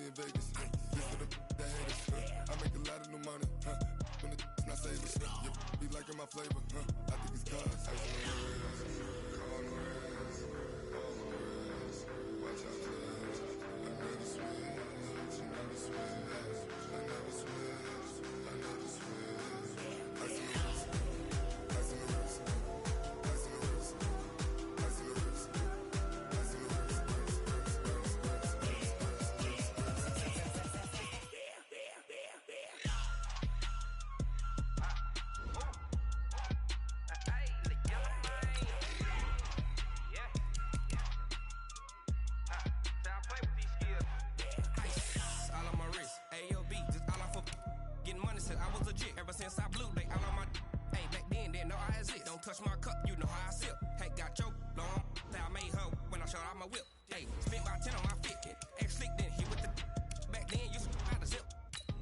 in Vegas. This for the haters. I make a lot of new money. When it's not savers. You be liking my flavor. I think it's cause. On the rest. Watch out, cuz. I never switch. I never switch. I never switch. I never switch. I see the risk. I see the risk. I see the risk. I see the risk. I see the risk. Since I blew, they all on my hey, back then, didn't know I exist. Don't touch my cup, you know how I sip. Hey, got your long, that I made her when I showed out my whip. Hey, spent about 10 on my fit. Ex-slick, then hit with the back then, used to out the zip.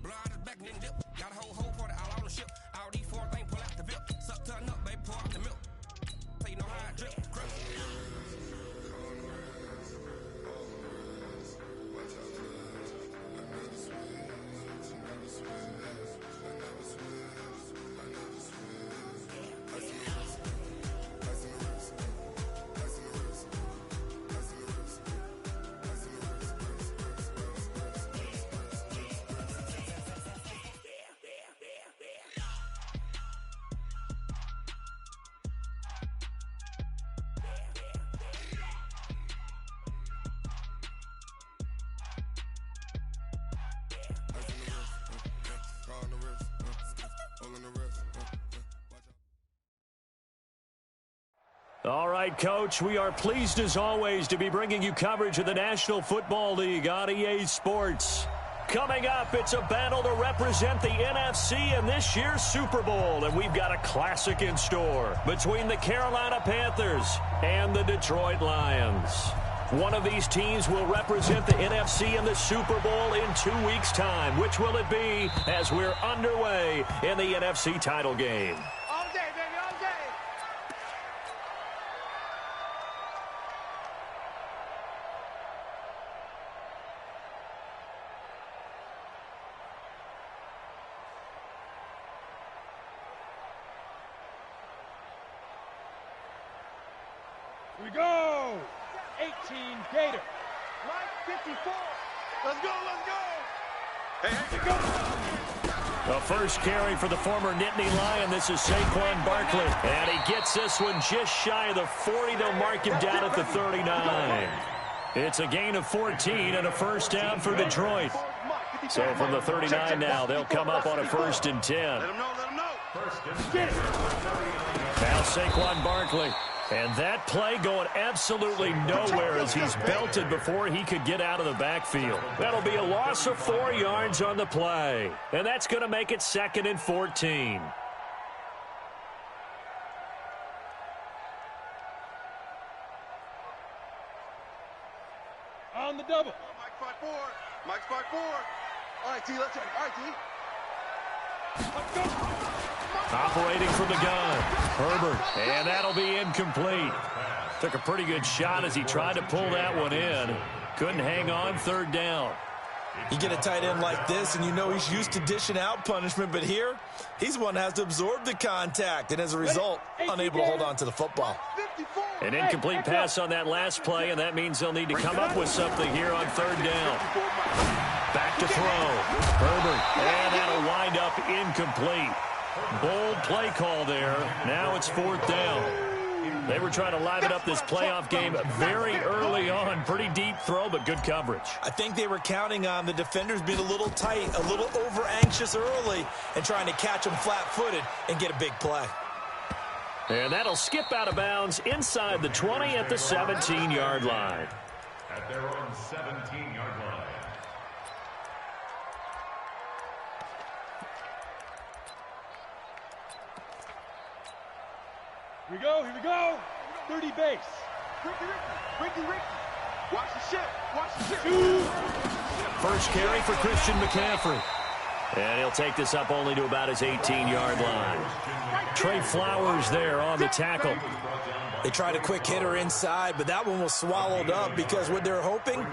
Blow out his back, then dip. Got a whole party all on the ship. All these four things, pull out the VIP. Suck, turn up, baby, pour out the milk. So you know how I drip. Crip. Watch out, cuz. I never switch. I never switch. I never switch. All right, Coach, we are pleased as always to be bringing you coverage of the National Football League on EA Sports. Coming up, it's a battle to represent the NFC in this year's Super Bowl, and we've got a classic in store between the Carolina Panthers and the Detroit Lions. One of these teams will represent the NFC in the Super Bowl in 2 weeks' time. Which will it be as we're underway in the NFC title game? All day, baby, all day. Here we go. 18 Gator. Line 54. Let's go, let's go. Hey, go. The first carry for the former Nittany Lion. This is Saquon Barkley. And he gets this one just shy of the 40. They'll mark him down at the 39. It's a gain of 14 and a first down for Detroit. So from the 39 now, they'll come up on a 1st and 10. Let him know, let him know. Now Saquon Barkley. And that play going absolutely nowhere as he's belted before he could get out of the backfield. That'll be a loss of 4 yards on the play. And that's going to make it 2nd and 14. On the double. Mike 5-4. Mike 5-4. All right, T, let's check. All right, T. Let's go. Operating from the gun, Herbert, and that'll be incomplete. Took a pretty good shot as he tried to pull that one in. Couldn't hang on, 3rd down. You get a tight end like this, and you know he's used to dishing out punishment, but here, he's the one that has to absorb the contact, and as a result, unable to hold on to the football. An incomplete pass on that last play, and that means they'll need to come up with something here on 3rd down. Back to throw. Herbert, and that'll wind up incomplete. Bold play call there. Now it's 4th down. They were trying to liven up this playoff game very early on. Pretty deep throw, but good coverage. I think they were counting on the defenders being a little tight, a little over-anxious early, and trying to catch them flat-footed and get a big play. And that'll skip out of bounds inside the 20 at the 17-yard line. At their own 17-yard line. Here we go, here we go. 30 base. Ricky. Watch the ship, watch the ship. First carry for Christian McCaffrey. And he'll take this up only to about his 18-yard line. Trey Flowers there on the tackle. They tried a quick hitter inside, but that one was swallowed up because what they're hoping,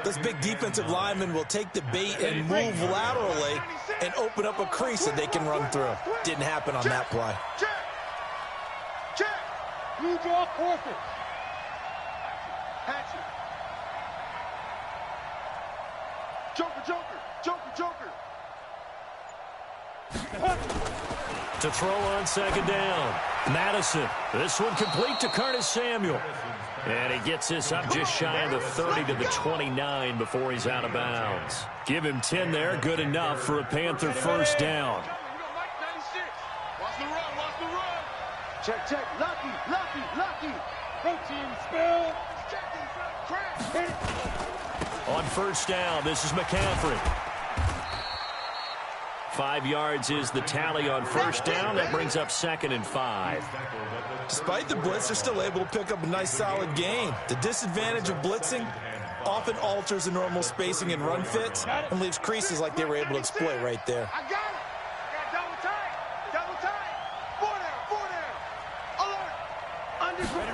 this big defensive lineman will take the bait and move laterally and open up a crease that they can run through. Didn't happen on that play. Check. Check. Blue draw forfeit. Hatchet. Joker, Joker, Joker, Joker. To throw on second down. Madison. This one complete to Curtis Samuel. And he gets this up just shy of the 30 to the 29 before he's out of bounds. Give him 10 there. Good enough for a Panther first down. Watch the run, watch the run. Check, check. Lucky, lucky, lucky. Protein spill. Checking, crash. Hit it. On first down, this is McCaffrey. 5 yards is the tally on first down. That brings up 2nd and 5. Despite the blitz, they're still able to pick up a nice solid gain. The disadvantage of blitzing often alters the normal spacing and run fits and leaves creases like they were able to exploit right there. I got it. I got double tight. Double tight. 4 down. Alert.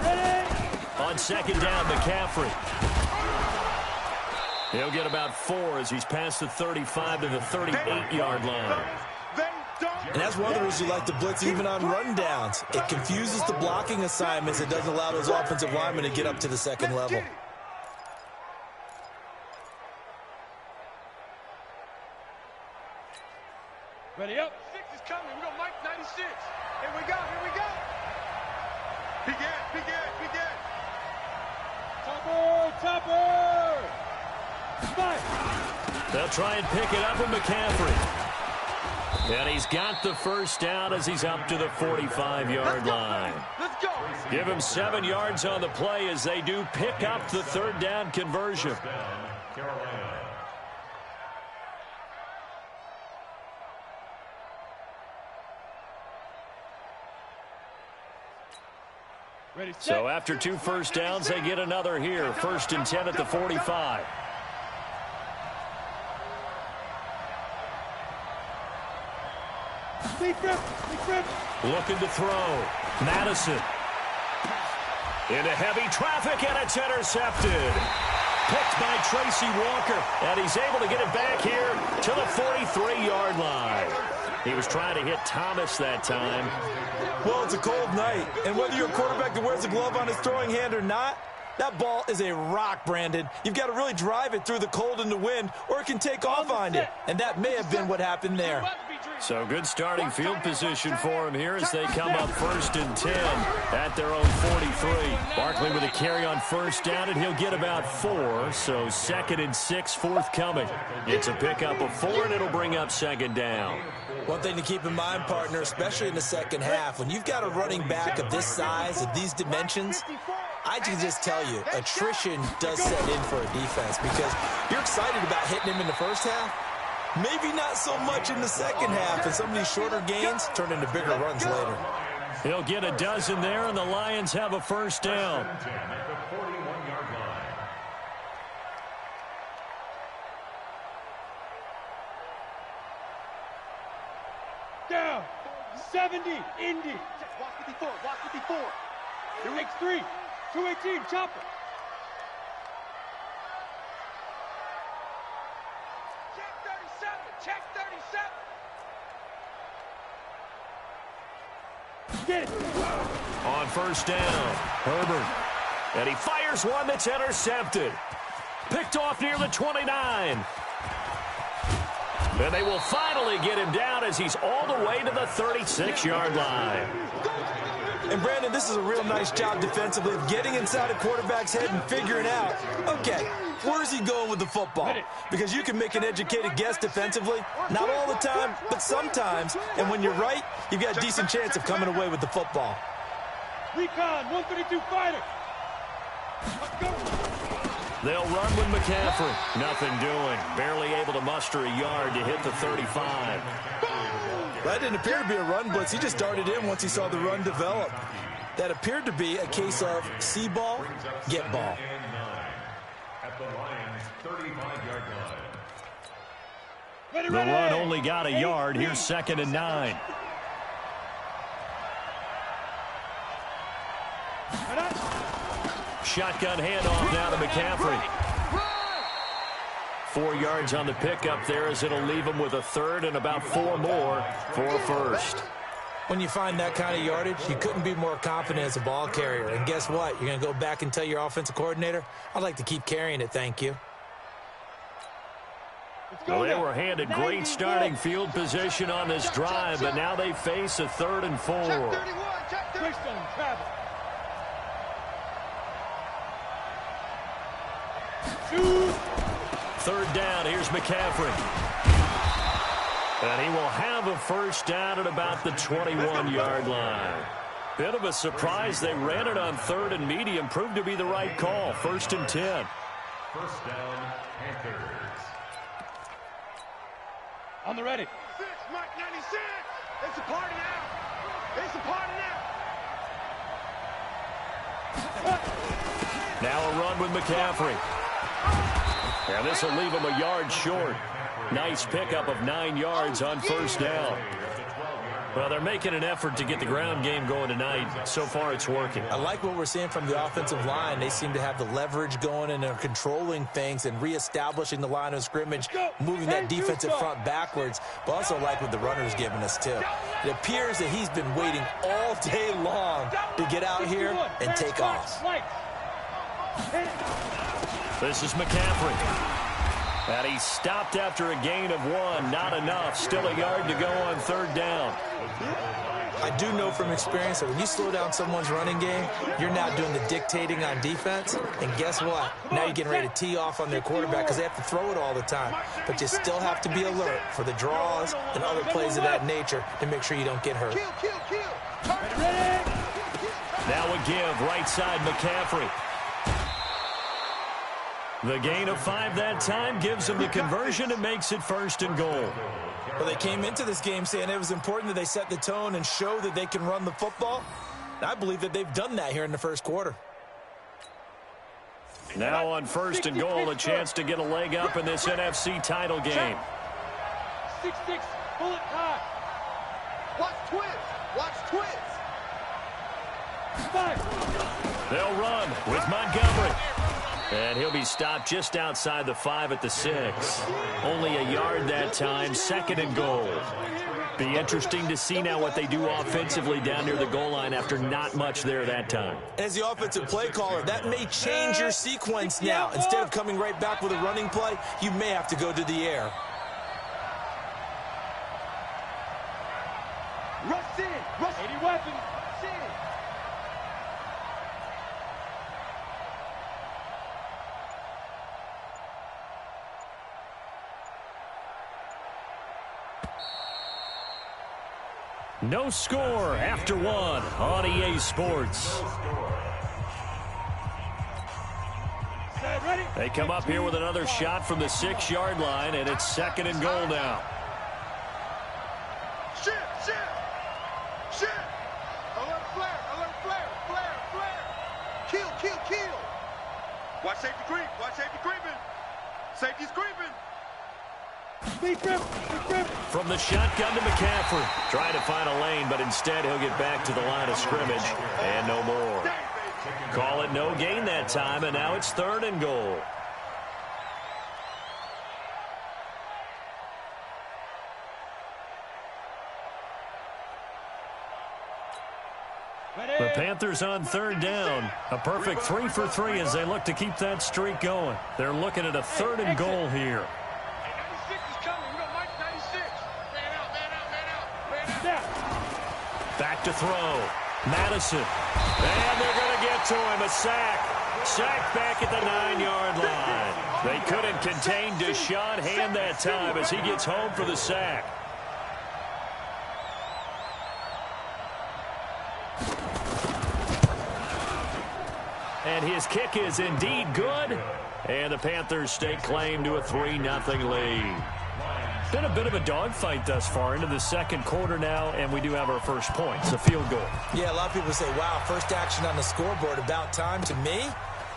Ready. On second down, McCaffrey. He'll get about 4 as he's past the 35 to the 38-yard line. And that's one of the reasons you like to blitz even on rundowns. It confuses the blocking assignments. It doesn't allow those offensive linemen to get up to the second level. Ready up. 6 is coming. We got Mike 96. Here we go. Here we go. Begin. Topper, topper. Spike. They'll try and pick it up with McCaffrey. And he's got the first down as he's up to the 45-yard line. Let's go. Give him 7 yards on the play as they do pick up the third down conversion. Carolina. Ready, set. So after 2 first downs, they get another here. 1st and 10 at the 45. Deep grip. Looking to throw. Madison. Into heavy traffic, and it's intercepted. Picked by Tracy Walker, and he's able to get it back here to the 43-yard line. He was trying to hit Thomas that time. Well, it's a cold night, and whether you're a quarterback that wears a glove on his throwing hand or not, that ball is a rock, Brandon. You've got to really drive it through the cold and the wind, or it can take off on you, and that may have been what happened there. So good starting field position for him here as they come up 1st and 10 at their own 43. Barkley with a carry on first down, and he'll get about 4. So 2nd and 6 forthcoming. It's a pickup of 4, and it'll bring up 2nd down. One thing to keep in mind, partner, especially in the second half, when you've got a running back of this size, of these dimensions, I can just tell you, attrition does set in for a defense because you're excited about hitting him in the first half. Maybe not so much in the second half, and some of these shorter gains turn into bigger runs later. He'll get a dozen there, and the Lions have a first down. At the 41-yard line. Down. 70. Indy. Watch 54. Watch 54. X3. 218. Chopper. Check 37. Check 37. Get it. On first down, Herbert. And he fires one that's intercepted. Picked off near the 29. And they will finally get him down as he's all the way to the 36-yard line. And, Brandon, this is a real nice job defensively of getting inside a quarterback's head and figuring out, okay, where's he going with the football? Because you can make an educated guess defensively, not all the time, but sometimes. And when you're right, you've got a decent chance of coming away with the football. Recon. 132 fighter. Let's go. They'll run with McCaffrey. Nothing doing. Barely able to muster a yard to hit the 35. That didn't appear to be a run blitz. He just darted in once he saw the run develop. That appeared to be a case of see ball, get ball. At the Lions' 35-yard line. The run only got a yard. Here's 2nd and 9. shotgun handoff now to McCaffrey. 4 yards on the pickup there as it'll leave him with a third and about 4 more for a first. When you find that kind of yardage, you couldn't be more confident as a ball carrier. And guess what? You're going to go back and tell your offensive coordinator, I'd like to keep carrying it, thank you. Well, they were handed great starting field position on this drive, but now they face a 3rd and 4. Check 31. Travel. Shoot. 3rd down. Here's McCaffrey. And he will have a first down at about the 21-yard line. Bit of a surprise. They ran it on 3rd and medium. Proved to be the right call. 1st and 10. First down, Panthers. On the ready. 6, Mike 96. It's a party now. It's a party now. Now a run with McCaffrey. And this will leave him a yard short. Nice pickup of 9 yards on first down. Well, they're making an effort to get the ground game going tonight. So far, it's working. I like what we're seeing from the offensive line. They seem to have the leverage going and are controlling things and reestablishing the line of scrimmage, moving that defensive front backwards. But also like what the runner's giving us, too. It appears that he's been waiting all day long to get out here and take off. This is McCaffrey. And he stopped after a gain of 1. Not enough. Still a yard to go on 3rd down. I do know from experience that when you slow down someone's running game, you're now doing the dictating on defense. And guess what? Now you're getting ready to tee off on their quarterback because they have to throw it all the time. But you still have to be alert for the draws and other plays of that nature to make sure you don't get hurt. Now a give. Right side, McCaffrey. The gain of 5 that time gives them the conversion and makes it 1st and goal. Well, they came into this game saying it was important that they set the tone and show that they can run the football. I believe that they've done that here in the first quarter. Now on 1st and goal, a chance to get a leg up in this NFC title game. 6-6, bullet time. Watch twins. Watch twins. 5. They'll run with Montgomery. And he'll be stopped just outside the 5 at the 6. Only a yard that time, 2nd and goal. Be interesting to see now what they do offensively down near the goal line after not much there that time. As the offensive play caller, that may change your sequence now. Instead of coming right back with a running play, you may have to go to the air. Rush in. Rush. 80 weapons. Rush in. No score after 1 on EA Sports. They come up here with another shot from the 6-yard line, and it's 2nd and goal now. Shift. Alert flare. Kill. Watch safety creep. Creeping. Safety's creeping. From the shotgun to McCaffrey. Trying to find a lane, but instead he'll get back to the line of scrimmage and no more. Call it no gain that time, and now it's 3rd and goal. The Panthers on 3rd down. A perfect 3 for 3 as they look to keep that streak going. They're looking at a 3rd and goal here. Back to throw. Madison. And they're going to get to him. A sack. Sack back at the 9-yard line. They couldn't contain Deshaun Hand that time as he gets home for the sack. And his kick is indeed good. And the Panthers stake claim to a 3-0 lead. Been a bit of a dogfight thus far into the 2nd quarter now, and we do have our first point. It's a field goal. Yeah, a lot of people say, wow, first action on the scoreboard, about time. To me,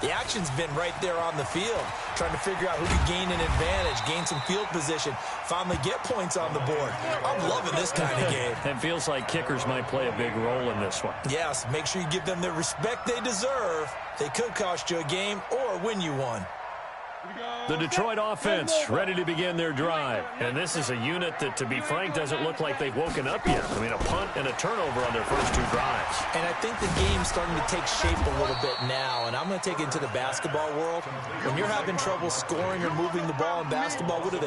The action's been right there on the field, trying to figure out who can gain an advantage, gain some field position, finally get points on the board. I'm loving this kind of game. It feels like kickers might play a big role in this one. Yes, make sure you give them the respect they deserve. They could cost you a game or win you one. The Detroit offense ready to begin their drive. And this is a unit that, to be frank, doesn't look like they've woken up yet. I mean, a punt and a turnover on their first 2 drives. And I think the game's starting to take shape a little bit now. And I'm going to take it into the basketball world. When you're having trouble scoring or moving the ball in basketball, what do?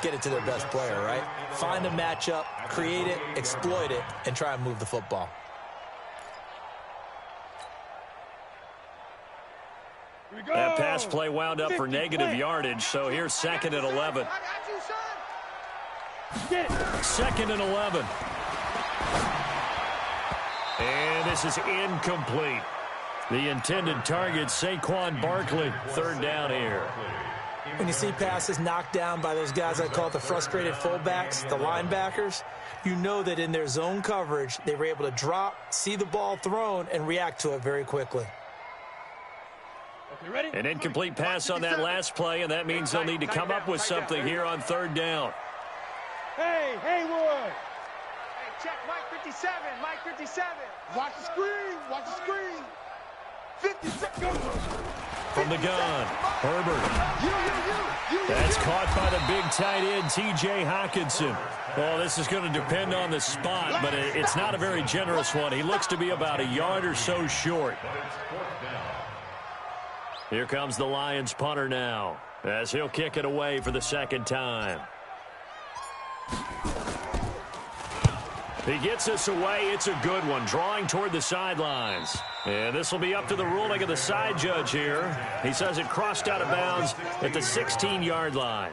Get it to their best player, right? Find a matchup, create it, exploit it, and try and move the football. That pass play wound up for negative yardage, so here's 2nd and 11. 2nd and 11. And this is incomplete. The intended target, Saquon Barkley. 3rd down here. When you see passes knocked down by those guys I call the frustrated fullbacks, the linebackers, you know that in their zone coverage, they were able to drop, see the ball thrown, and react to it very quickly. An incomplete pass on that last play, and that means they'll need to come up with something here on 3rd down. Hey, Haywood! Hey, check Mike 57, Mike 57. Watch the screen, watch the screen. 57. From the gun, Herbert. That's caught by the big tight end, T.J. Hawkinson. Well, this is going to depend on the spot, but it's not a very generous one. He looks to be about a yard or so short. Here comes the Lions punter now, as he'll kick it away for the 2nd time. He gets this away. It's a good one, drawing toward the sidelines. And this will be up to the ruling of the side judge here. He says it crossed out of bounds at the 16-yard line.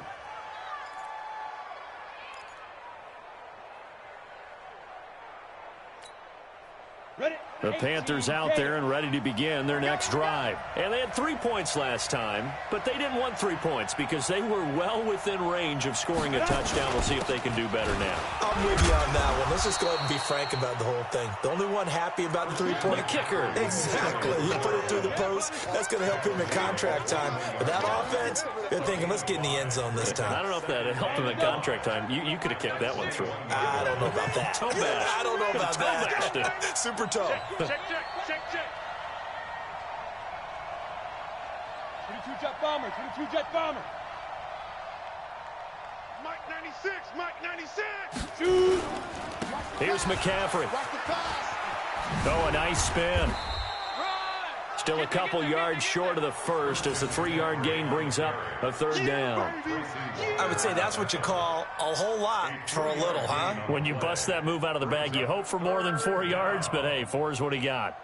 The Panthers out there and ready to begin their next drive. And they had 3 points last time, but they didn't want 3 points because they were well within range of scoring a touchdown. We'll see if they can do better now. I'm with you on that one. Let's just go ahead and be frank about the whole thing. The only one happy about the 3-point the kicker. Exactly. You put it through the post. That's going to help him in contract time. But that offense, they're thinking, let's get in the end zone this time. I don't know if that helped him in contract time. You could have kicked that one through. I don't know about that. Toe bash. I don't know about that. Super toe. Check. 22-jet bomber, 22-jet bomber. Mike 96, Mike 96. Shoot. Here's McCaffrey. Watch the pass. Oh, a nice spin. Still a couple yards short of the first as the 3-yard gain brings up a 3rd down. I would say that's what you call a whole lot for a little, huh? When you bust that move out of the bag, you hope for more than 4 yards, but hey, 4 is what he got.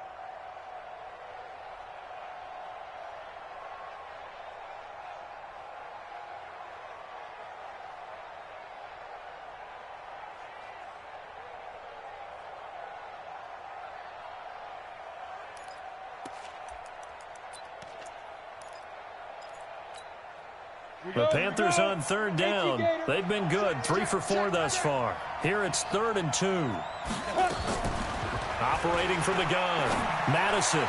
The Panthers on 3rd down. They've been good, 3 for 4 thus far. Here it's 3rd and 2. Operating from the gun, Madison.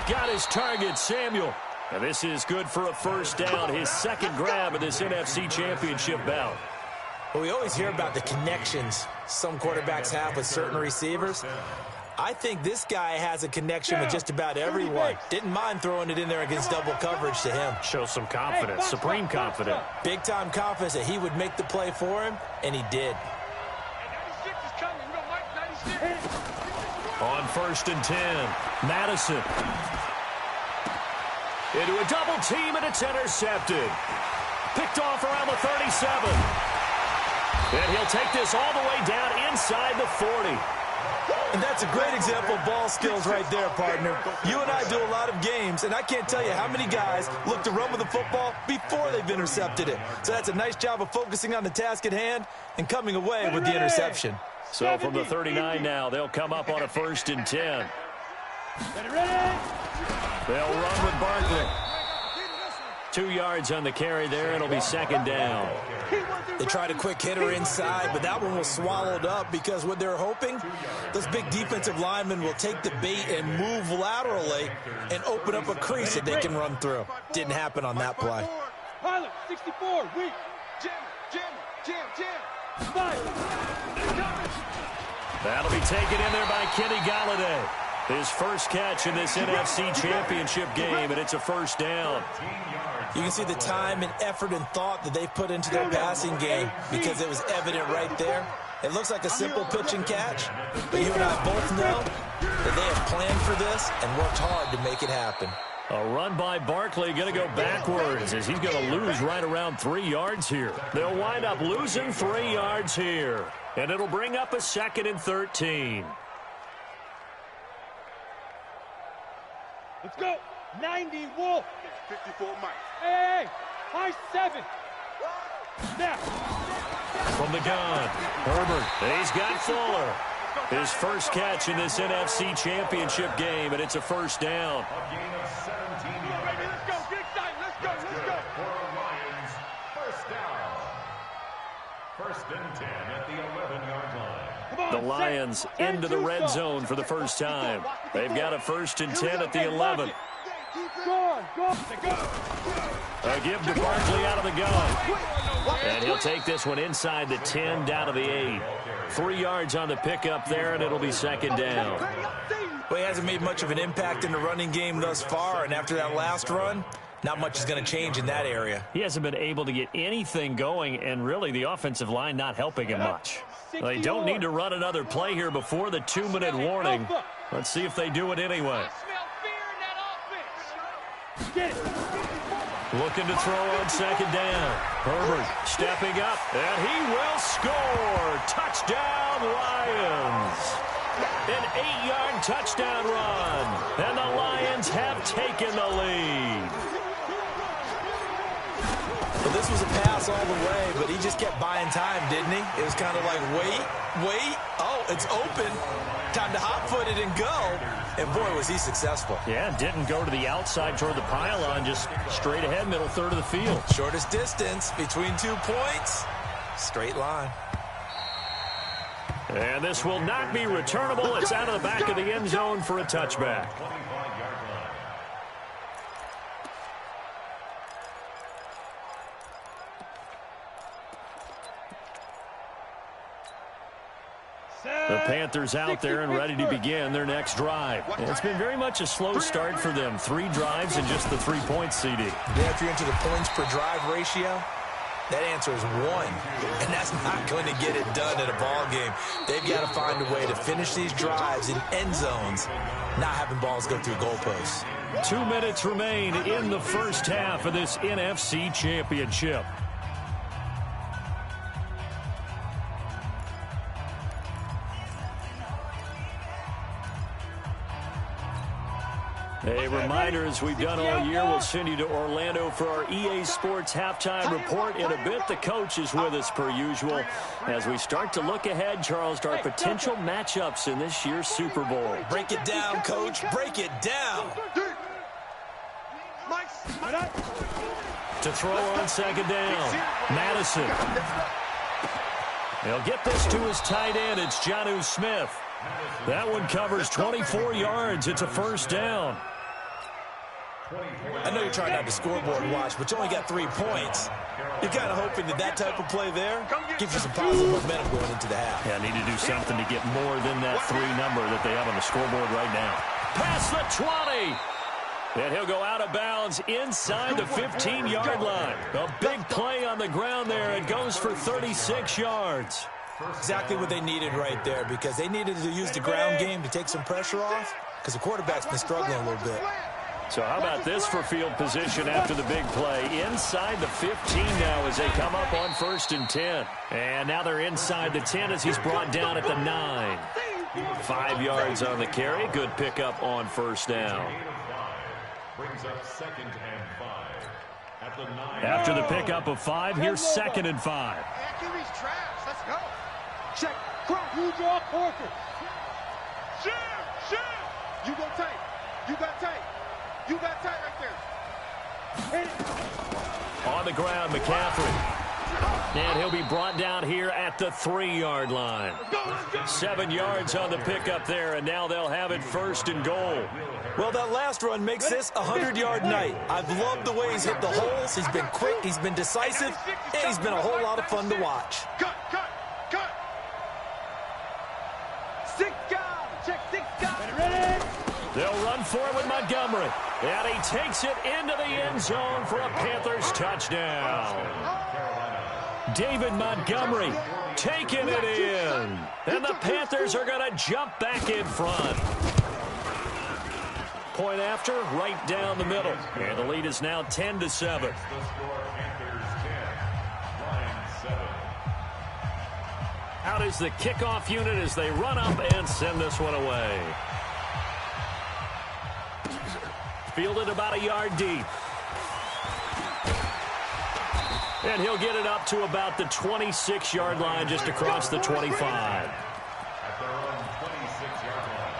Got his target, Samuel. And this is good for a 1st down, his 2nd grab of this NFC Championship bout. Well, we always hear about the connections some quarterbacks have with certain receivers. I think this guy has a connection with just about everyone. Didn't mind throwing it in there against double coverage to him. Shows some confidence, supreme confidence. Big-time confidence that he would make the play for him, and he did. 96 is coming. You know, Mike 96. On 1st and 10, Madison. Into a double team, and it's intercepted. Picked off around the 37. And he'll take this all the way down inside the 40. And that's a great example of ball skills right there, partner. You and I do a lot of games, and I can't tell you how many guys look to run with the football before they've intercepted it. So that's a nice job of focusing on the task at hand and coming away with the interception. So from the 39 now, they'll come up on a 1st and 10. Ready? They'll run with Barkley. 2 yards on the carry there. It'll be second down. They tried a quick hitter inside, but that one was swallowed up because what they're hoping, those big defensive linemen will take the bait and move laterally and open up a crease that they can run through. Didn't happen on that play. Pilot, 64, weak. Jam. That'll be taken in there by Kenny Galladay. His first catch in this NFC Championship game, and it's a first down. You can see the time and effort and thought that they've put into their passing game because it was evident right there. It looks like a simple pitch and catch, but you and I both know that they have planned for this and worked hard to make it happen. A run by Barkley, going to go backwards as he's going to lose right around 3 yards here. They'll wind up losing 3 yards here, and it'll bring up a 2nd and 13. Let's go. 90 Wolf. 54 Mike. Hey, high 7. Now. From the gun, Herbert. He's got Fuller. His first catch in this NFC Championship game, and it's a first down. A gain of 17 yards. Let's go. Get excited. Let's go. For Lions, first down. 1st and 10 at the 11-yard line. The Lions into the red zone for the first time. They've got a 1st and 10 at the 11. Go. A give to Barkley out of the gun. And he'll take this one inside the 10 down to the 8. 3 yards on the pickup there, and it'll be second down. Well, he hasn't made much of an impact in the running game thus far, and after that last run, not much is going to change in that area. He hasn't been able to get anything going, and really the offensive line not helping him much. They don't need to run another play here before the 2-minute warning. Let's see if they do it anyway. Looking to throw on second down. Herbert stepping up, and he will score. Touchdown, Lions. An 8-yard touchdown run, and the Lions have taken the lead. Well, this was a pass all the way, but he just kept buying time, didn't he? It was kind of like, wait. Oh, it's open. Time to hot-foot it and go. And, boy, was he successful. Yeah, didn't go to the outside toward the pylon, just straight ahead, middle third of the field. Shortest distance between 2 points. Straight line. And this will not be returnable. It's out of the back of the end zone for a touchback. The Panthers out there and ready to begin their next drive. And it's been very much a slow start for them. 3 drives and just the 3 points, CD. Yeah, if you're into the points per drive ratio, that answer is 1. And that's not going to get it done in a ball game. They've got to find a way to finish these drives in end zones, not having balls go through goalposts. 2 minutes remain in the first half of this NFC Championship. A reminder, as we've done all year, we'll send you to Orlando for our EA Sports Halftime Report. In a bit, the coach is with us per usual as we start to look ahead, Charles, to our potential matchups in this year's Super Bowl. Break it down, Coach. Break it down. To throw on second down, Madison. He'll get this to his tight end. It's Jonnu Smith. That one covers 24 yards. It's a first down. I know you're trying not to scoreboard watch, but you only got 3 points. You're kind of hoping that that type of play there gives you some positive momentum going into the half. Yeah, need to do something to get more than that 3 number that they have on the scoreboard right now. Past the 20. And he'll go out of bounds inside the 15-yard line. A big play on the ground there. It goes for 36 yards. Exactly what they needed right there, because they needed to use the ground game to take some pressure off, because the quarterback's been struggling a little bit. So how about this for field position after the big play? Inside the 15 now as they come up on 1st and 10. And now they're inside the 10 as he's brought down at the 9. 5 yards on the carry. Good pickup on first down. Brings up 2nd and 5 at the 9. After the pickup of 5, here's 2nd and 5. QB's trash. Let's go. Check. Cross. You draw Parker. You go tight. You got tight. You got tight right there. On the ground, McCaffrey. And he'll be brought down here at the 3-yard line. 7 yards on the pickup there, and now they'll have it 1st and goal. Well, that last run makes this a 100-yard night. I've loved the way he's hit the holes. He's been quick, he's been decisive, and he's been a whole lot of fun to watch. Cut. 6 guys. Check 6 guys. Ready? They'll run for it with Montgomery. And he takes it into the end zone for a Panthers touchdown. David Montgomery taking it in. And the Panthers are going to jump back in front. Point after, right down the middle. And the lead is now 10-7. The score, Panthers 10, Lions 7. Out is the kickoff unit as they run up and send this one away. Fielded about a yard deep. And he'll get it up to about the 26-yard line, just across the 25. At their own 26-yard line.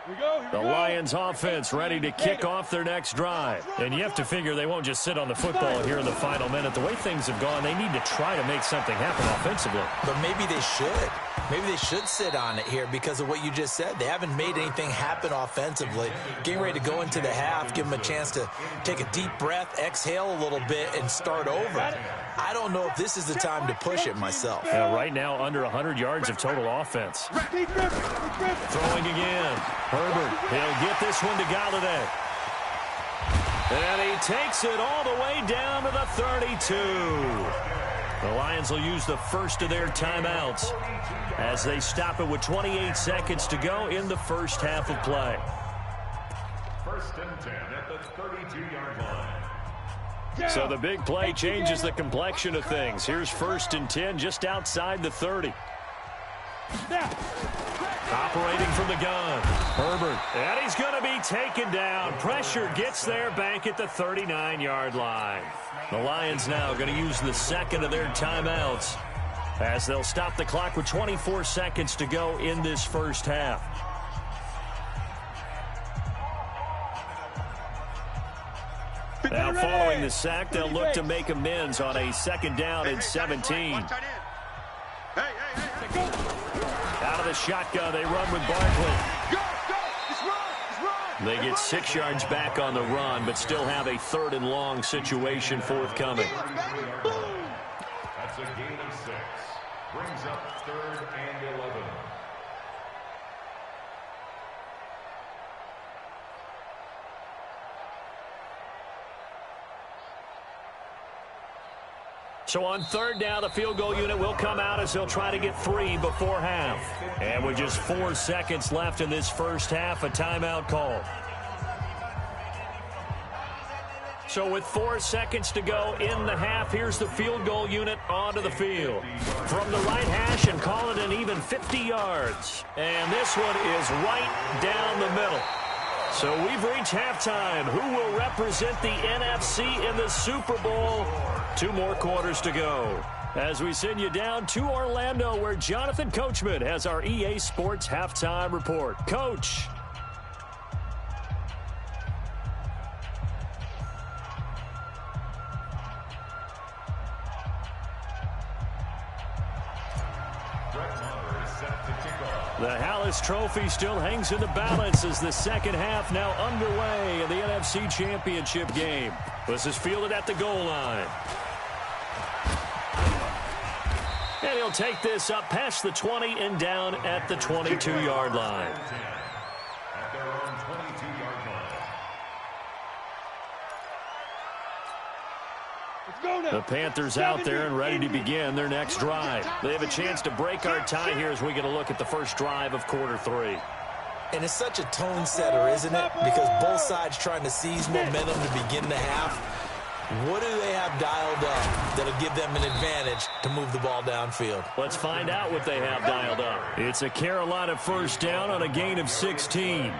Here we go. The Lions offense ready to kick off their next drive. And you have to figure they won't just sit on the football here in the final minute. The way things have gone, they need to try to make something happen offensively. But maybe they should. Maybe they should sit on it here because of what you just said. They haven't made anything happen offensively. Getting ready to go into the half, give them a chance to take a deep breath, exhale a little bit, and start over. I don't know if this is the time to push it myself. Yeah, right now, under 100 yards of total offense. Throwing again. Herbert, he'll get this one to Galladay. And he takes it all the way down to the 32. The Lions will use the first of their timeouts as they stop it with 28 seconds to go in the first half of play. 1st and 10 at the 32-yard line. So the big play changes the complexion of things. Here's 1st and 10 just outside the 30. Operating from the gun, Herbert. And he's going to be taken down. Pressure gets there back at the 39-yard line. The Lions now going to use the second of their timeouts as they'll stop the clock with 24 seconds to go in this first half. Now following the sack, they'll look to make amends on a 2nd down and 17. Out of the shotgun, they run with Barkley. They get 6 yards back on the run, but still have a 3rd and long situation forthcoming. That's a gain of 6. Brings up 3rd and 11. So on 3rd down, the field goal unit will come out as they'll try to get 3 before half. And with just 4 seconds left in this first half, a timeout call. So with 4 seconds to go in the half, here's the field goal unit onto the field. From the right hash and call it an even 50 yards. And this one is right down the middle. So we've reached halftime. Who will represent the NFC in the Super Bowl? 2 more quarters to go. As we send you down to Orlando, where Jonathan Coachman has our EA Sports Halftime Report. Coach. The Hallis Trophy still hangs in the balance as the second half now underway in the NFC Championship game. This is fielded at the goal line. And he'll take this up past the 20 and down at the 22-yard line. At their own 22-yard line. The Panthers out there and ready to begin their next drive. They have a chance to break our tie here as we get a look at the first drive of quarter 3. And it's such a tone setter, isn't it? Because both sides trying to seize momentum to begin the half. What do they have dialed up that'll give them an advantage to move the ball downfield? Let's find out what they have dialed up. It's a Carolina first down on a gain of 16.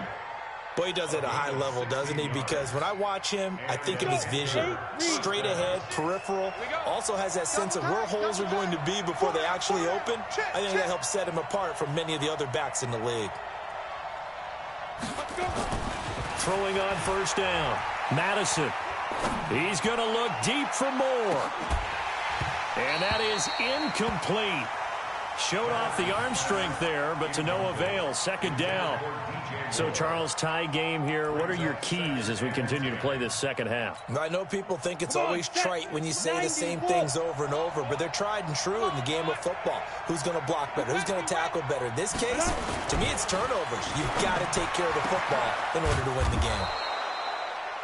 Boy, he does it at a high level, doesn't he? Because when I watch him, I think of his vision. Straight ahead, peripheral. Also has that sense of where holes are going to be before they actually open. I think that helps set him apart from many of the other backs in the league. Throwing on first down. Madison. He's going to look deep for more. And that is incomplete. Showed off the arm strength there, but to no avail. Second down. So, Charles, tie game here. What are your keys as we continue to play this second half? I know people think it's always trite when you say the same things over and over, but they're tried and true in the game of football. Who's going to block better? Who's going to tackle better? In this case, to me, it's turnovers. You've got to take care of the football in order to win the game.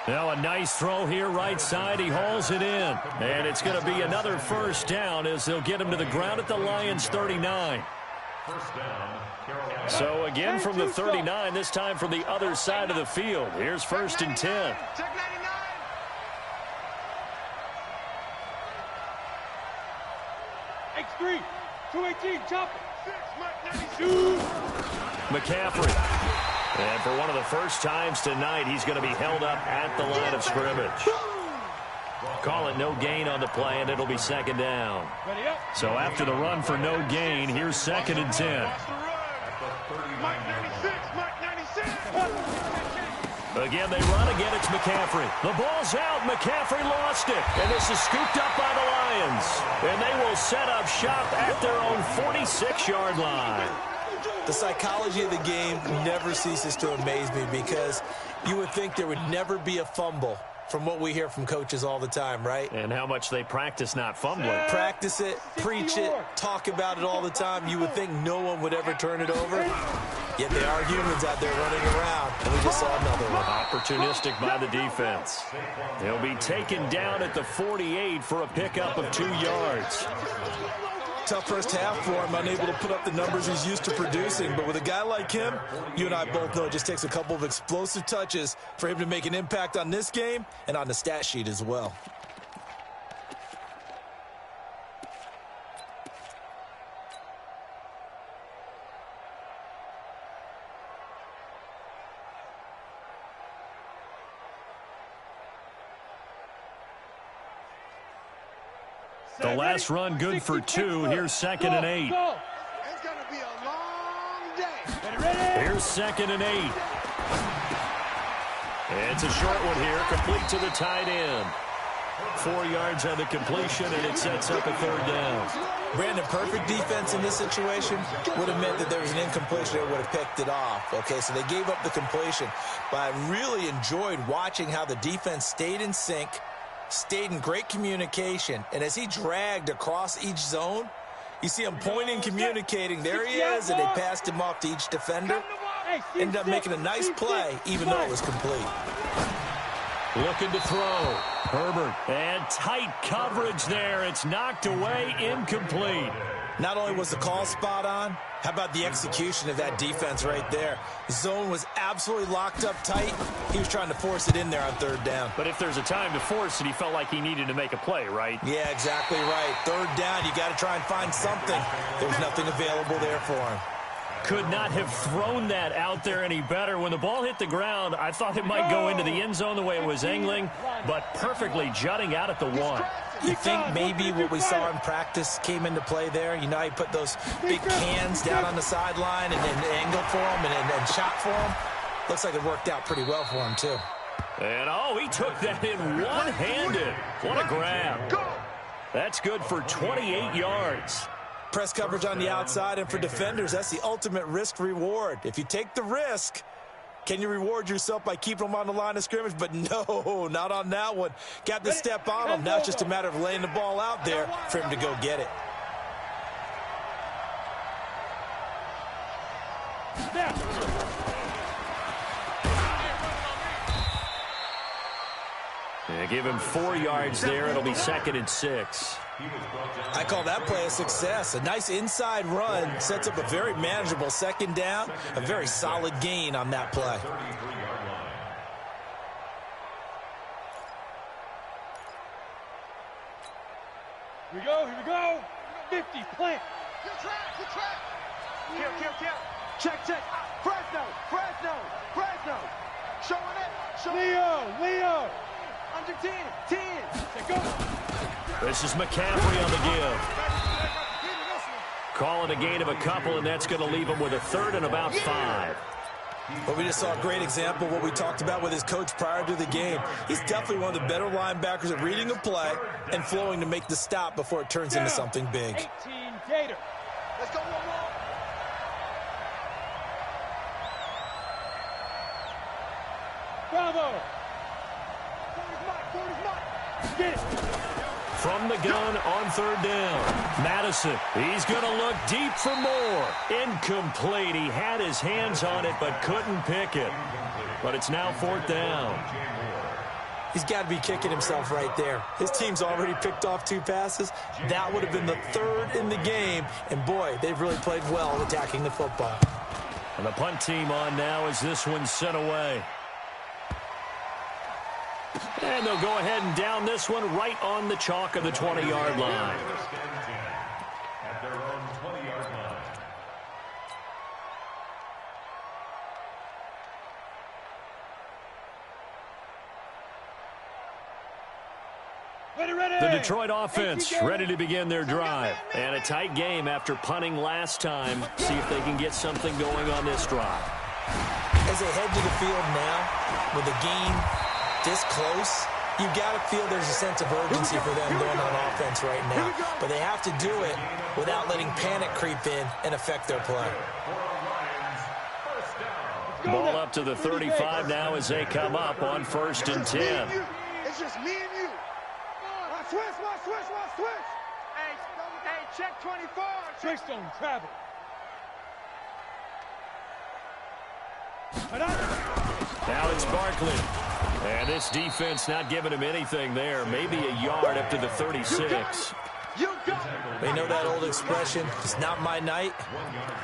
Now a nice throw here, right side. He hauls it in. And it's going to be another first down as they'll get him to the ground at the Lions' 39. First down, Carolina. So again from the 39, this time from the other side of the field. Here's first and 10. Check 99. X3, 218, chop it. 6, Mike 92. McCaffrey. And for one of the first times tonight, he's going to be held up at the line of scrimmage. Call it no gain on the play, and it'll be second down. Ready up. So after the run for no gain, here's second and 10. Mike 96, Mike 96. Again, they run again. It's McCaffrey. The ball's out. McCaffrey lost it. And this is scooped up by the Lions. And they will set up shop at their own 46-yard line. The psychology of the game never ceases to amaze me because you would think there would never be a fumble from what we hear from coaches all the time, right? And how much they practice not fumbling. Practice it, preach it, talk about it all the time. You would think no one would ever turn it over. Yet there are humans out there running around, and we just saw another one. Opportunistic by the defense. He'll be taken down at the 48 for a pickup of 2 yards. Tough first half for him, unable to put up the numbers he's used to producing. But with a guy like him, you and I both know it just takes a couple of explosive touches for him to make an impact on this game and on the stat sheet as well. The last run good for 2. Here's second and 8. Go. It's going to be a long day. Here's second and 8. It's a short one here, complete to the tight end. 4 yards on the completion, and it sets up a third down. Brandon, perfect defense in this situation would have meant that there was an incompletion that would have picked it off. Okay, so they gave up the completion. But I really enjoyed watching how the defense stayed in sync, stayed in great communication, and as he dragged across each zone, you see him pointing, communicating. There he is, and they passed him off to each defender. Ended up making a nice play, even though it was complete. Looking to throw. Herbert. And tight coverage there. It's knocked away, incomplete. Not only was the call spot on, how about the execution of that defense right there? The zone was absolutely locked up tight. He was trying to force it in there on third down. But if there's a time to force it, he felt like he needed to make a play, right? Yeah, exactly right. Third down, you got to try and find something. There was nothing available there for him. Could not have thrown that out there any better. When the ball hit the ground, I thought it might go into the end zone the way it was angling, but perfectly jutting out at the 1. You think maybe what we saw in practice came into play there? You know, he put those big cans down on the sideline and then angled for him and shot for him. Looks like it worked out pretty well for him, too. And, oh, he took that in one-handed. What a grab. That's good for 28 yards. Press coverage on the outside, and for defenders, that's the ultimate risk-reward. If you take the risk, can you reward yourself by keeping them on the line of scrimmage? But no, not on that one. Got to step on him. Now it's just a matter of laying the ball out there for him to go get it. Yeah, give him 4 yards there. It'll be second and 6. I call that play a success. A nice inside run sets up a very manageable second down. A very solid gain on that play. Here we go, here we go. 50, plant. Good track, good track. Kill. Check. Fresno. Showing it. Leo. Under 10. 10. Go. This is McCaffrey on the give. Calling a gain of a couple, and that's going to leave him with a 3rd and about 5. Well, we just saw a great example of what we talked about with his coach prior to the game. He's definitely one of the better linebackers at reading a play and flowing to make the stop before it turns into something big. 18 Gator. Let's go one more. Bravo. Quarter's Mike. Get it. From the gun on 3rd down. Madison, he's going to look deep for more. Incomplete. He had his hands on it but couldn't pick it. But it's now 4th down. He's got to be kicking himself right there. His team's already picked off 2 passes. That would have been the 3rd in the game. And, boy, they've really played well attacking the football. And the punt team on now as this one's sent away. And they'll go ahead and down this one right on the chalk of the 20-yard line. At their own 20-yard line. Ready. The Detroit offense ready to begin their drive. And a tight game after punting last time. See if they can get something going on this drive. As they head to the field now, with the game this close, you got to feel there's a sense of urgency for them going on offense right now. But they have to do it without letting panic creep in and affect their play. Ball up to the 35 now as they come up on 1st and 10. It's just me and you. Watch switch. Hey, check 24. Switch don't travel. Now it's Barkley. And this defense not giving him anything there. Maybe a yard up to the 36. They know that old expression, it's not my night.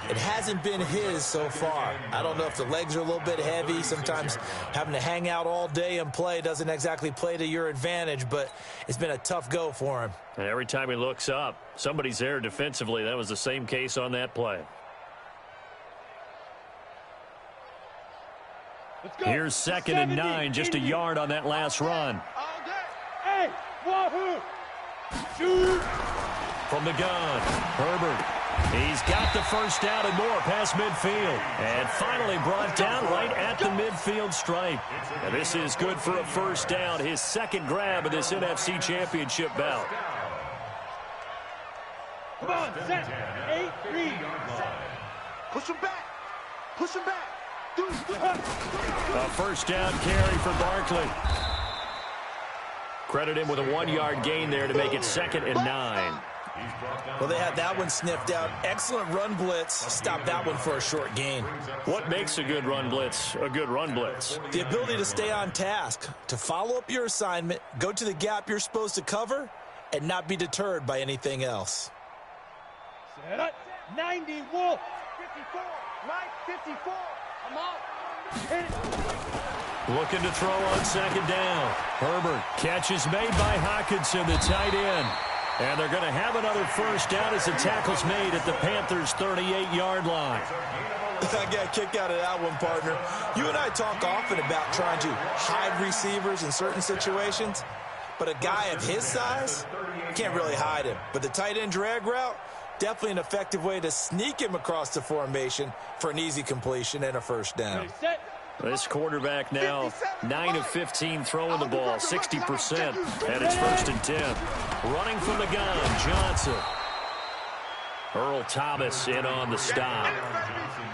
It hasn't been his so far. I don't know if the legs are a little bit heavy. Sometimes having to hang out all day and play doesn't exactly play to your advantage, but it's been a tough go for him. And every time he looks up, somebody's there defensively. That was the same case on that play. Here's 2nd and 9, just a yard on that last run. Hey, wahoo! Shoot! From the gun, Herbert. He's got the 1st down and more past midfield. And finally brought down right at the midfield stripe. And this is good for a 1st down, his 2nd grab of this NFC Championship bout. Come on, set. 8-3. Push him back. A 1st down carry for Barkley. Credit him with a 1-yard gain there to make it 2nd and 9. Well, they had that one sniffed out. Excellent run blitz. Stop that one for a short gain. What makes a good run blitz a good run blitz? The ability to stay on task, to follow up your assignment, go to the gap you're supposed to cover, and not be deterred by anything else. Set up. 90 Wolf. 54. Mike, 54. I'm out. Looking to throw on 2nd down. Herbert. Catch is made by Hockenson, the tight end. And they're going to have another 1st down as the tackle's made at the Panthers' 38-yard line. I got a kick out of that one, partner. You and I talk often about trying to hide receivers in certain situations, but a guy of his size can't really hide him. But the tight end drag route, definitely an effective way to sneak him across the formation for an easy completion and a 1st down. This quarterback now 9 of 15 throwing the ball, 60%, and it's 1st and 10. Running from the gun, Johnson. Earl Thomas in on the stop.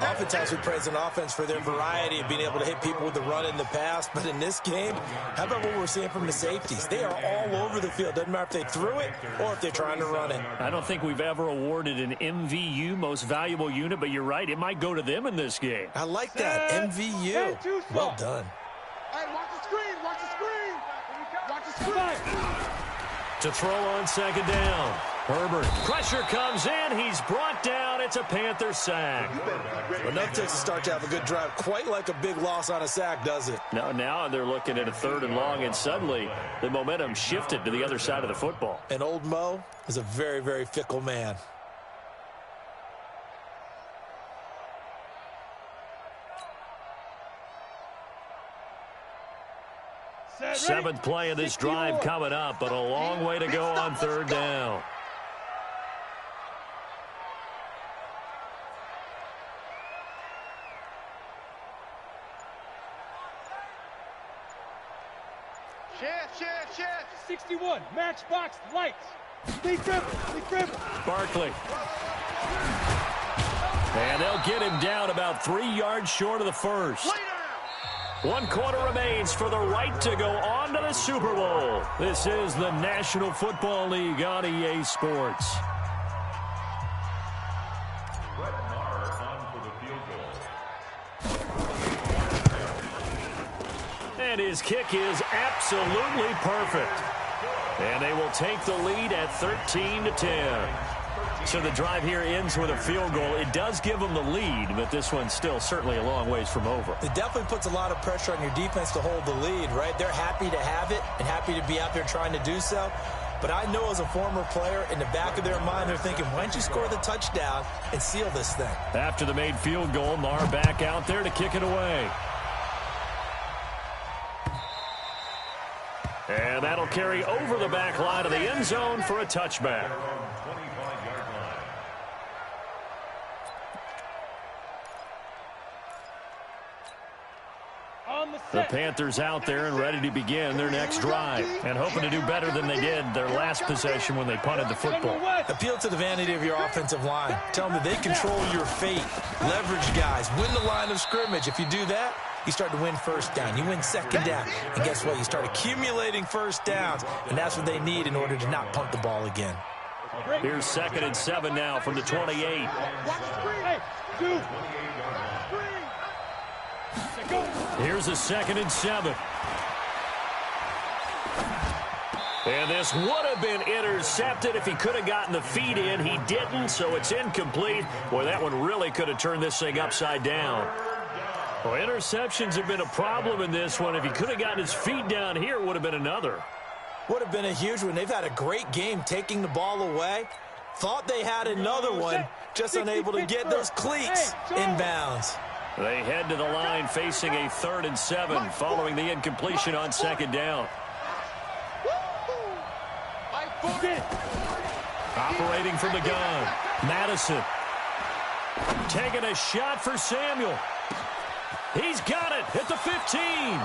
Oftentimes we praise an offense for their variety of being able to hit people with the run in the pass, but in this game, how about what we're seeing from the safeties? They are all over the field. Doesn't matter if they threw it or if they're trying to run it. I don't think we've ever awarded an MVU, most valuable unit, but you're right, it might go to them in this game. I like that, MVU. Well done. Hey, watch the screen. Watch the screen. To throw on 2nd down. Herbert. Pressure comes in. He's brought down. It's a Panther sack. Enough to start to have a good drive. Quite like a big loss on a sack, does it? Now they're looking at a 3rd and long, and suddenly the momentum shifted to the other side of the football. And old Mo is a very, very fickle man. Seventh play of this drive coming up, but a long way to go on third down. Chef. 61, matchbox, lights. Big dribble. Barkley. And they'll get him down about 3 yards short of the first. 1 quarter remains for the right to go on to the Super Bowl. This is the National Football League on EA Sports. And his kick is absolutely perfect. And they will take the lead at 13-10. So the drive here ends with a field goal. It does give them the lead, but this one's still certainly a long ways from over. It definitely puts a lot of pressure on your defense to hold the lead, right? They're happy to have it and happy to be out there trying to do so. But I know as a former player, in the back of their mind, they're thinking, why don't you score the touchdown and seal this thing? After the made field goal, Marr back out there to kick it away. And that'll carry over the back line of the end zone for a touchback. The Panthers out there and ready to begin their next drive and hoping to do better than they did their last possession when they punted the football. Appeal to the vanity of your offensive line. Tell them that they control your fate. Leverage guys. Win the line of scrimmage. If you do that, you start to win first down. You win second down. And guess what? You start accumulating first downs. And that's what they need in order to not punt the ball again. Here's 2nd and 7 now from the 28. Here's a 2nd and 7. And this would have been intercepted if he could have gotten the feet in. He didn't, so it's incomplete. Boy, that one really could have turned this thing upside down. Well, interceptions have been a problem in this one. If he could have gotten his feet down here, it would have been another. Would have been a huge one. They've had a great game taking the ball away. Thought they had another one, just unable to get those cleats inbounds. They head to the line facing a 3rd and 7 following the incompletion on 2nd down. Operating from the gun, Madison. Taking a shot for Samuel. He's got it at the 15.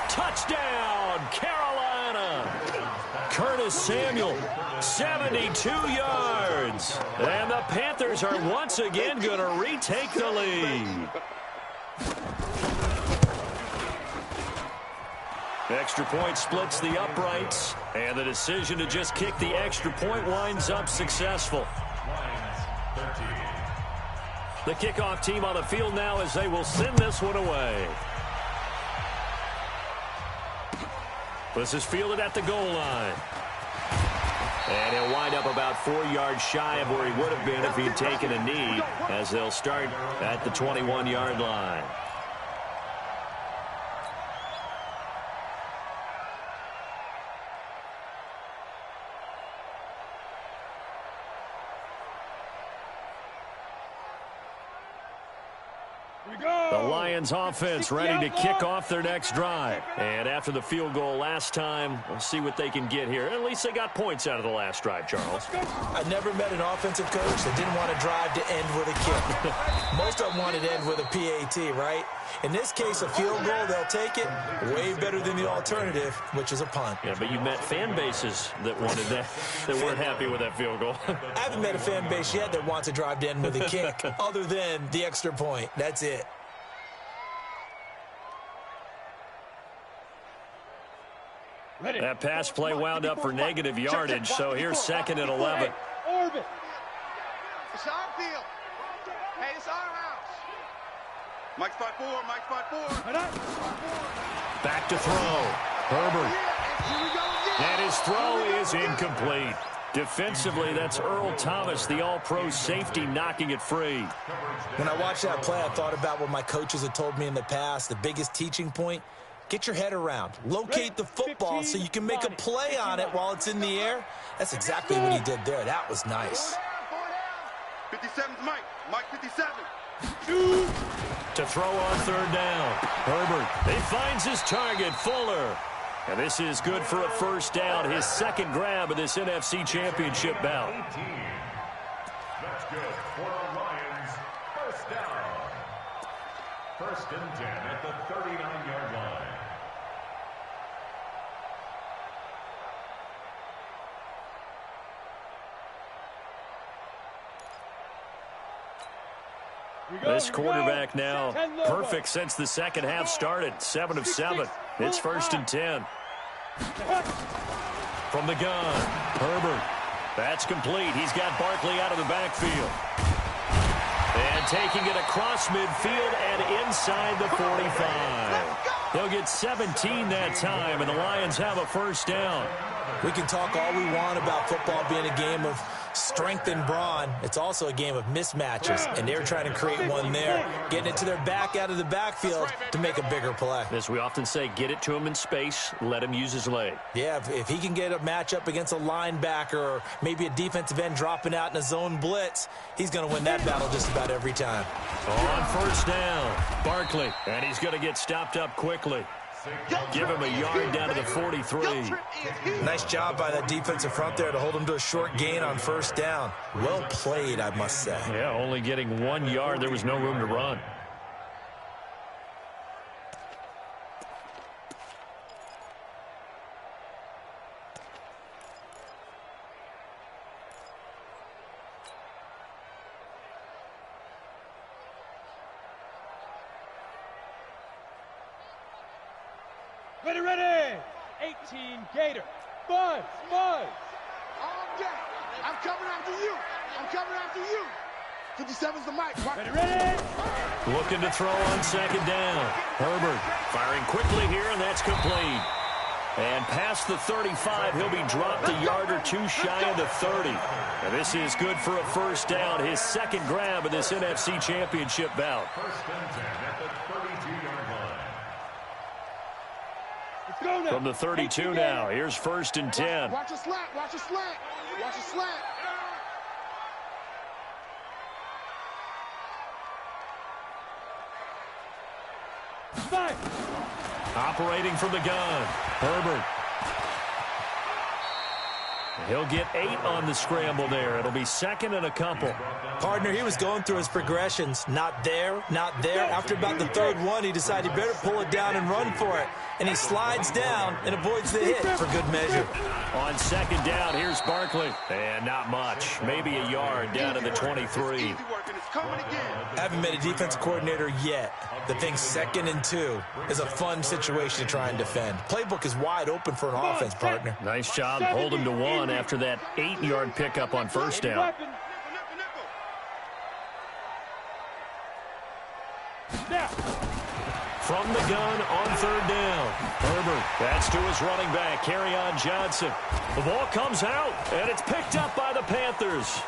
Touchdown, Carolina. Curtis Samuel, 72 yards. And the Panthers are once again going to retake the lead. Extra point splits the uprights, and the decision to just kick the extra point winds up successful. The kickoff team on the field now as they will send this one away. This is fielded at the goal line. And he'll wind up about 4 yards shy of where he would have been if he'd taken a knee, as they'll start at the 21-yard line. The Lions offense ready to kick off their next drive. And after the field goal last time, we'll see what they can get here. At least they got points out of the last drive, Charles. I never met an offensive coach that didn't want to drive to end with a kick. Most of them wanted to end with a PAT, right? In this case, a field goal, they'll take it. Way better than the alternative, which is a punt. Yeah, but you met fan bases that wanted that, that weren't happy with that field goal. I haven't met a fan base yet that wants to drive to end with a kick, other than the extra point. That's it. That pass play wound up for negative yardage, so here's 2nd and 11. Orbit. It's our field. Hey, it's our house. Mike's 5-4, Mike's 5-4. Back to throw. Herbert. And his throw is incomplete. Defensively, that's Earl Thomas, the all-pro safety, knocking it free. When I watched that play, I thought about what my coaches had told me in the past. The biggest teaching point, get your head around. Locate the football so you can make a play on it while it's in the air. That's exactly what he did there. That was nice. 57's Mike. Mike 57. To throw on 3rd down. Herbert. He finds his target, Fuller. And this is good for a first down, his second grab of this NFC Championship bout. 18. That's good for the Lions. First down. First and 10 at the 39-yard line. This quarterback now perfect since the second half started. 7 of 7. It's first and 10. From the gun, Herbert. That's complete. He's got Barkley out of the backfield. And taking it across midfield and inside the 45. They'll get 17 that time, and the Lions have a first down. We can talk all we want about football being a game of strength and brawn. It's also a game of mismatches, and they're trying to create one there, getting it to their back out of the backfield to make a bigger play. As we often say, get it to him in space, let him use his leg. Yeah, if he can get a matchup against a linebacker or maybe a defensive end dropping out in a zone blitz, he's going to win that battle just about every time. On first down, Barkley, and he's going to get stopped up quickly. Give him a yard down to the 43. Nice job by that defensive front there to hold him to a short gain on first down. Well played, I must say. Yeah, only getting 1 yard. There was no room to run. Ready, ready! 18 Gator. Buzz, buzz. All day. I'm coming after you. I'm coming after you. 57's the mic. Ready, ready! Looking to throw on second down. Herbert firing quickly here, and that's complete. And past the 35, he'll be dropped a yard or two shy of the 30. And this is good for a first down, his second grab of this NFC Championship bout. First and 10 at the 32-yard line. Let's go now. From the 32 now, here's first and 10. Watch a slant. Watch a slant. Watch a slant. Five. Operating from the gun, Herbert. He'll get 8 on the scramble there. It'll be second and a couple. Partner, he was going through his progressions. Not there, not there. After about the third one, he decided he better pull it down and run for it. And he slides down and avoids the hit for good measure. On second down, here's Barkley. And not much. Maybe a yard down to the 23. Easy work, and it's coming again. Haven't been a defensive coordinator yet. The thing 2nd and 2 is a fun situation to try and defend. Playbook is wide open for an offense, partner. Nice job. Hold him to 1 after that 8-yard pickup on first down. Now. From the gun on third down. Herbert, that's to his running back, Kerryon Johnson. The ball comes out, and it's picked up by the Panthers.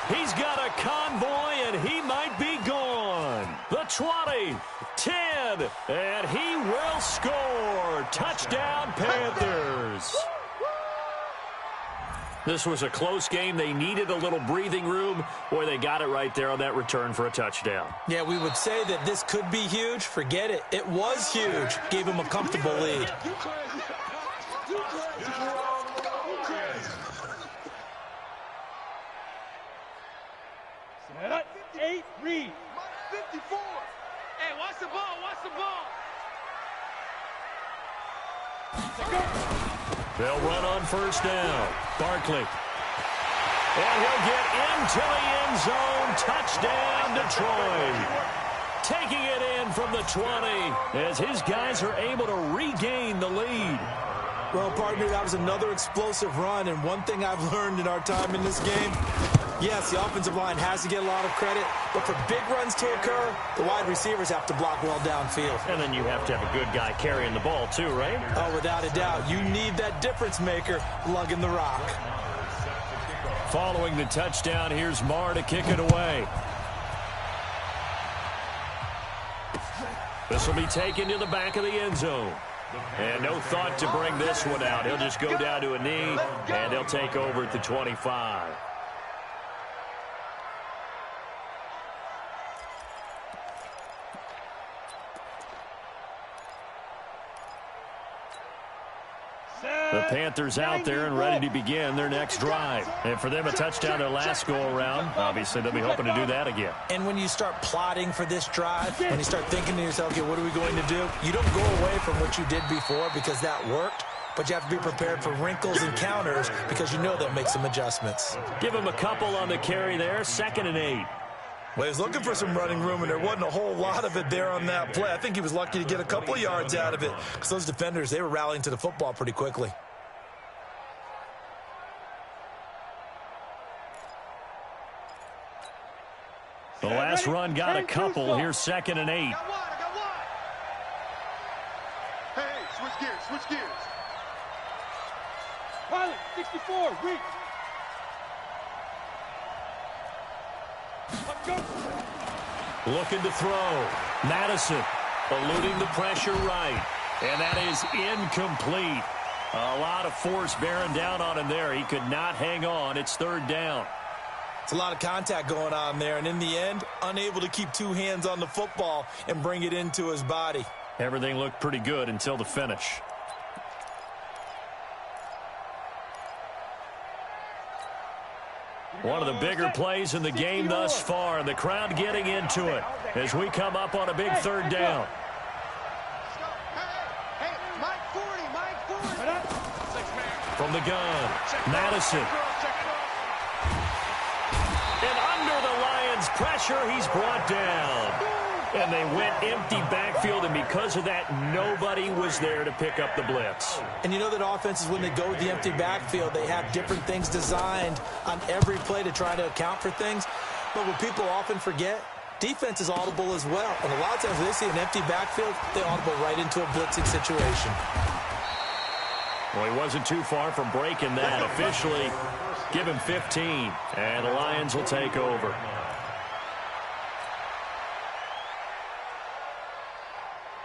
He's got a convoy, and he might be gone. The 20, 10, and he will score. Touchdown, Panthers. This was a close game. They needed a little breathing room. Boy, they got it right there on that return for a touchdown. Yeah, we would say that this could be huge. Forget it. It was huge. Gave him a comfortable lead. You crazy. You crazy. You crazy. Set. 8, read. 54. Hey, watch the ball, watch the ball. They'll run on first down. Barkley. And he'll get into the end zone. Touchdown, Detroit. Taking it in from the 20 as his guys are able to regain the lead. Well, partner, that was another explosive run, and one thing I've learned in our time in this game, yes, the offensive line has to get a lot of credit, but for big runs to occur, the wide receivers have to block well downfield. And then you have to have a good guy carrying the ball too, right? Oh, without a doubt. You need that difference maker lugging the rock. Following the touchdown, here's Marr to kick it away. This will be taken to the back of the end zone. And no thought to bring this one out. He'll just go down to a knee, and they'll take over at the 25. The Panthers out there and ready to begin their next drive. And for them, a touchdown their last go-around. Obviously, they'll be hoping to do that again. And when you start plotting for this drive, when you start thinking to yourself, okay, what are we going to do? You don't go away from what you did before because that worked, but you have to be prepared for wrinkles and counters because you know they'll make some adjustments. Give him a couple on the carry there, 2nd and 8. Well, he was looking for some running room, and there wasn't a whole lot of it there on that play. I think he was lucky to get a couple of yards out of it because those defenders, they were rallying to the football pretty quickly. The last run got a couple. Here's 2nd and 8. I got one. Hey, switch gears. Pilot, 64, weak. Let's go. Looking to throw. Madison eluding the pressure right. And that is incomplete. A lot of force bearing down on him there. He could not hang on. It's 3rd down. It's a lot of contact going on there, and in the end, unable to keep 2 hands on the football and bring it into his body. Everything looked pretty good until the finish. One of the bigger plays in the game thus far, and the crowd getting into it as we come up on a big 3rd down. Hey, Mike 40. From the gun, Madison. And under the Lions' pressure, he's brought down. And they went empty backfield, and because of that, nobody was there to pick up the blitz. And you know that offenses, when they go with the empty backfield, they have different things designed on every play to try to account for things. But what people often forget, defense is audible as well. And a lot of times when they see an empty backfield, they audible right into a blitzing situation. Well, he wasn't too far from breaking that. Officially, give him 15, and the Lions will take over.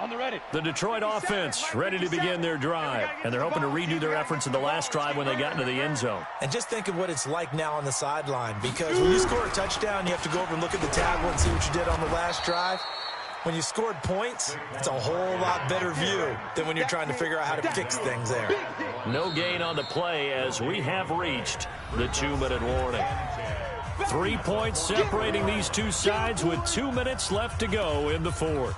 On the ready. The Detroit offense ready to begin their drive, and they're hoping to redo their efforts in the last drive when they got into the end zone. And just think of what it's like now on the sideline, because when you score a touchdown, you have to go over and look at the table and see what you did on the last drive. When you scored points, it's a whole lot better view than when you're trying to figure out how to fix things there. No gain on the play as we have reached the 2-minute warning. 3 points separating these two sides with 2 minutes left to go in the 4th.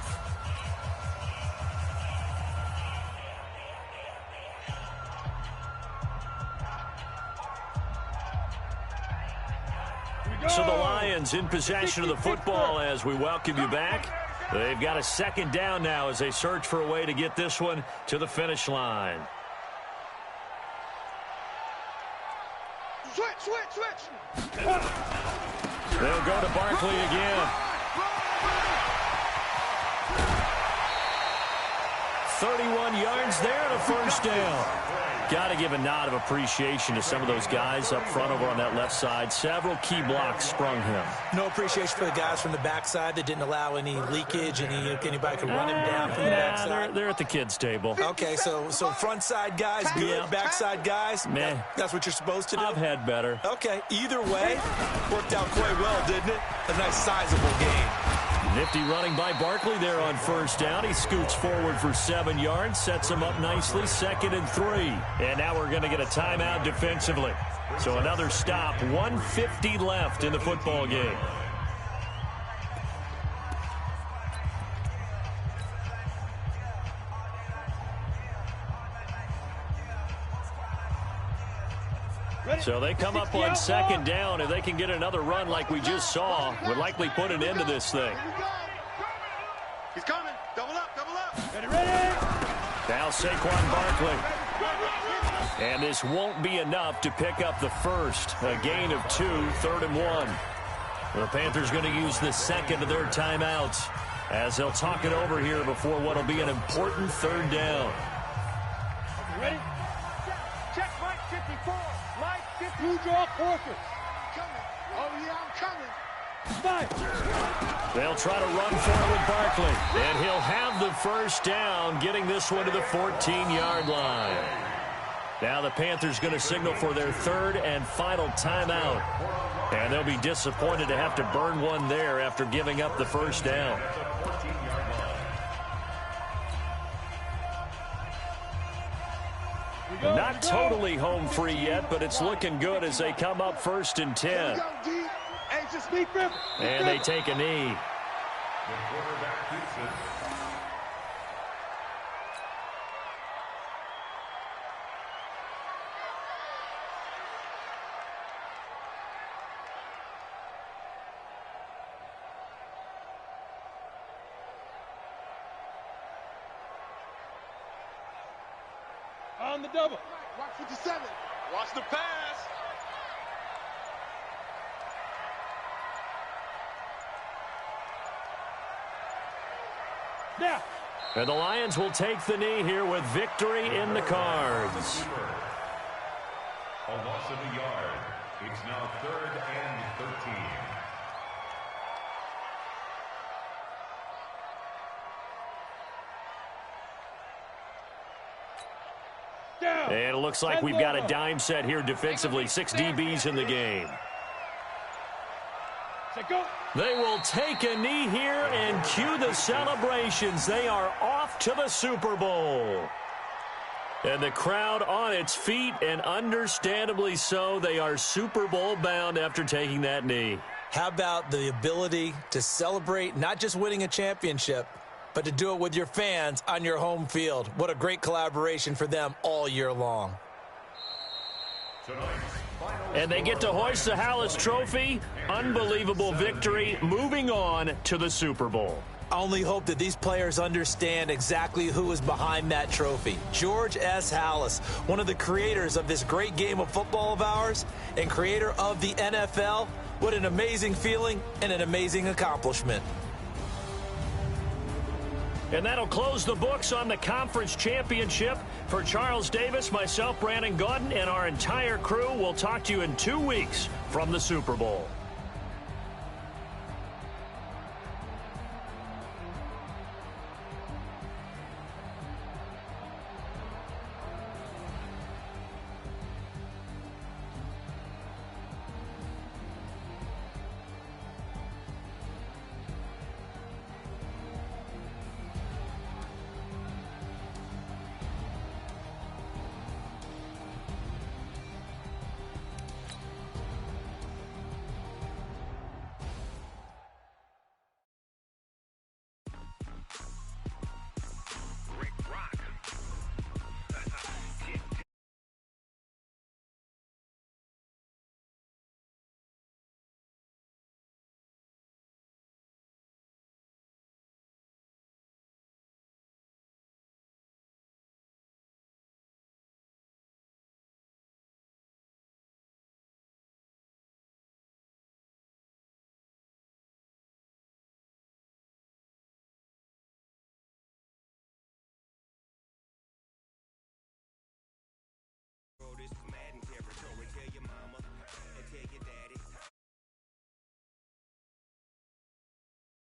So the Lions in possession of the football as we welcome you back. They've got a 2nd down now as they search for a way to get this one to the finish line. Switch. They'll go to Barkley again. 31 yards there and a 1st down. Got to give a nod of appreciation to some of those guys up front over on that left side. Several key blocks sprung him. No appreciation for the guys from the backside that didn't allow any leakage, anybody could run him down from the backside. They're at the kids' table. Okay, so front side guys good, Yeah. backside guys, Meh. that's what you're supposed to do? I've had better. Okay, either way, worked out quite well, didn't it? A nice sizable game. Nifty running by Barkley there on 1st down. He scoots forward for 7 yards, sets him up nicely, 2nd and 3. And now we're going to get a timeout defensively. So another stop, 1:50 left in the football game. So they come up on 2nd down. If they can get another run like we just saw, would likely put an end to this thing. He's coming. Double up. Ready. Now Saquon Barkley. And this won't be enough to pick up the first. A gain of 2, 3rd and 1. The Panthers going to use the 2nd of their timeouts as they'll talk it over here before what will be an important 3rd down. Ready? Check Mike 54. Mike 50. You draw focus. Oh, yeah, I'm coming. 5. They'll try to run forward with Barkley. And he'll have the 1st down, getting this one to the 14-yard line. Now the Panthers going to signal for their 3rd and final timeout. And they'll be disappointed to have to burn one there after giving up the 1st down. Not totally home free yet, but it's looking good as they come up 1st and 10. And they take a knee. The quarterback keeps it. On the double. Watch 57. Watch the pass. Now. And the Lions will take the knee here with victory in the cards. A loss of a yard. It's now 3rd and 13. And it looks like we've got a dime set here defensively. 6 DBs in the game. They will take a knee here and cue the celebrations. They are off to the Super Bowl. And the crowd on its feet, and understandably so. They are Super Bowl bound after taking that knee. How about the ability to celebrate not just winning a championship, but to do it with your fans on your home field? What a great collaboration for them all year long. And they get to hoist the Hallis Trophy. Unbelievable victory. Moving on to the Super Bowl. I only hope that these players understand exactly who is behind that trophy. George S. Hallis, one of the creators of this great game of football of ours and creator of the NFL. What an amazing feeling and an amazing accomplishment. And that'll close the books on the conference championship. For Charles Davis, myself, Brandon Gaudin, and our entire crew, we'll talk to you in 2 weeks from the Super Bowl.